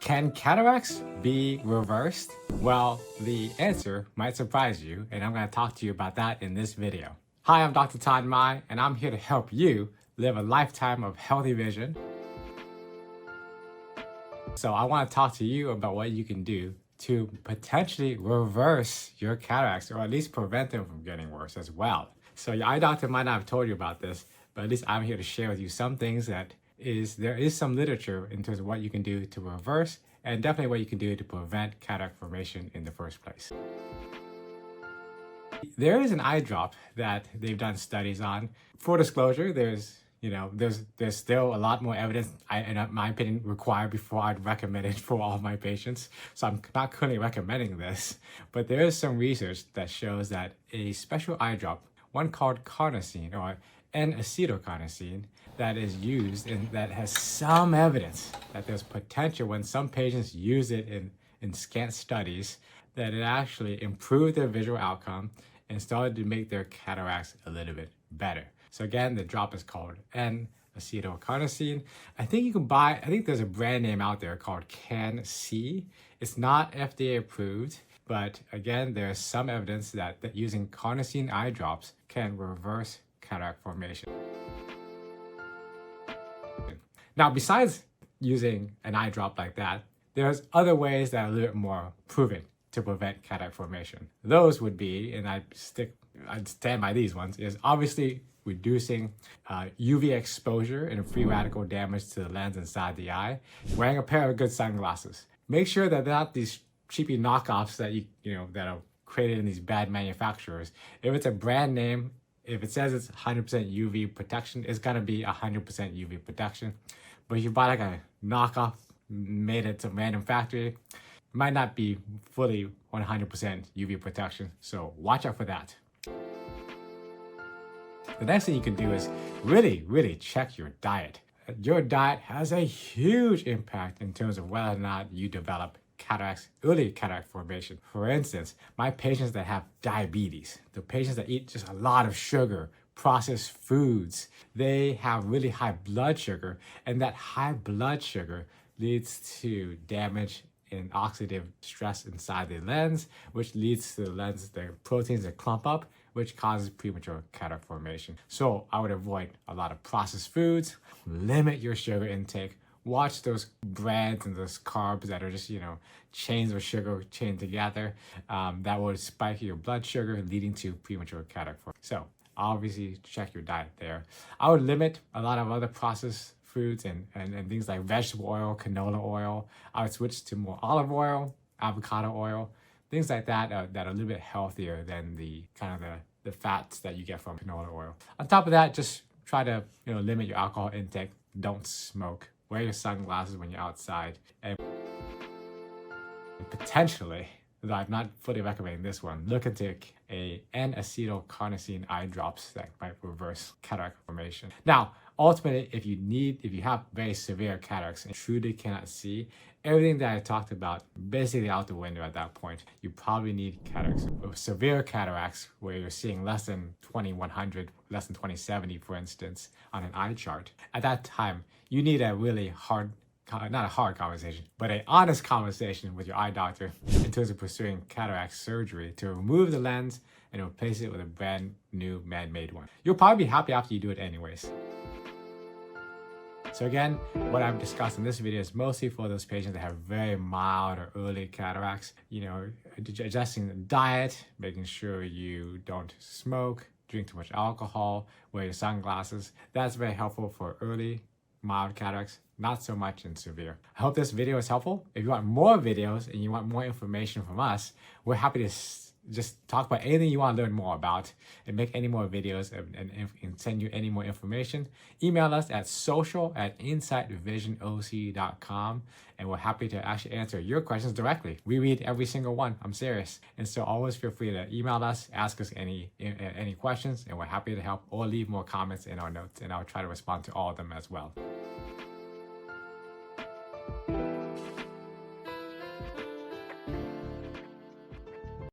Can cataracts be reversed? Well, the answer might surprise you, and I'm going to talk to you about that in this video. Hi, I'm Dr. Thanh Mai, and I'm here to help you live a lifetime of healthy vision. So I want to talk to you about what you can do to potentially reverse your cataracts, or at least prevent them from getting worse as well. So your eye doctor might not have told you about this, but at least I'm here to share with you some things that there is some literature in terms of what you can do to reverse, and definitely what you can do to prevent cataract formation in the first place. There is an eye drop that they've done studies on. For disclosure, there's still a lot more evidence, in my opinion, required before I'd recommend it for all of my patients. So I'm not currently recommending this, but there is some research that shows that a special eye drop, one called carnosine or N-acetylcarnosine, that is used and that has some evidence that there's potential when some patients use it in scant studies that it actually improved their visual outcome and started to make their cataracts a little bit better. So again, the drop is called N-acetylcarnosine. I think there's a brand name out there called Can-C. It's not FDA approved, but again, there's some evidence that using carnosine eye drops can reverse cataract formation. Now, besides using an eye drop like that, there's other ways that are a little bit more proven to prevent cataract formation. Those would be, and I'd stand by these ones, is obviously reducing UV exposure and free radical damage to the lens inside the eye, wearing a pair of good sunglasses. Make sure that they're not these cheapy knockoffs that are created in these bad manufacturers. If it's a brand name, if it says it's 100% UV protection, it's gonna be 100% UV protection. But if you buy like a knockoff made at some random factory, it might not be fully 100% UV protection. So watch out for that. The next thing you can do is really check your diet. Your diet has a huge impact in terms of whether or not you develop cataracts, early cataract formation. For instance, my patients that have diabetes, the patients that eat just a lot of sugar, processed foods, they have really high blood sugar, and that high blood sugar leads to damage and oxidative stress inside the lens, which leads to the proteins that clump up, which causes premature cataract formation. So I would avoid a lot of processed foods, limit your sugar intake, watch those breads and those carbs that are just, chains of sugar chained together. That will spike your blood sugar, leading to premature cataract formation. So obviously check your diet there. I would limit a lot of other processed foods and things like vegetable oil, canola oil. I would switch to more olive oil, avocado oil, things like that that are a little bit healthier than the fats that you get from canola oil. On top of that, just try to limit your alcohol intake. Don't smoke. Wear your sunglasses when you're outside, and potentially, though I'm not fully recommending this one, look into a N-acetylcarnosine eye drops that might reverse cataract formation. Now, ultimately, if you have very severe cataracts and truly cannot see, everything that I talked about basically out the window at that point. You probably need cataracts. With severe cataracts, where you're seeing less than 20/100, less than 20/70, for instance, on an eye chart, at that time, you need a really not a hard conversation, but an honest conversation with your eye doctor in terms of pursuing cataract surgery to remove the lens and replace it with a brand new man-made one. You'll probably be happy after you do it anyways. So again, what I've discussed in this video is mostly for those patients that have very mild or early cataracts. Adjusting the diet, making sure you don't smoke, drink too much alcohol, wear your sunglasses. That's very helpful for early mild cataracts, not so much in severe. I hope this video is helpful. If you want more videos and you want more information from us, we're happy to just talk about anything you want to learn more about and make any more videos and send you any more information. Email us at social@insightvisionoc.com, and we're happy to actually answer your questions directly. We read every single one. I'm serious. And so always feel free to email us, ask us any questions, and we're happy to help, or leave more comments in our notes, and I'll try to respond to all of them as well.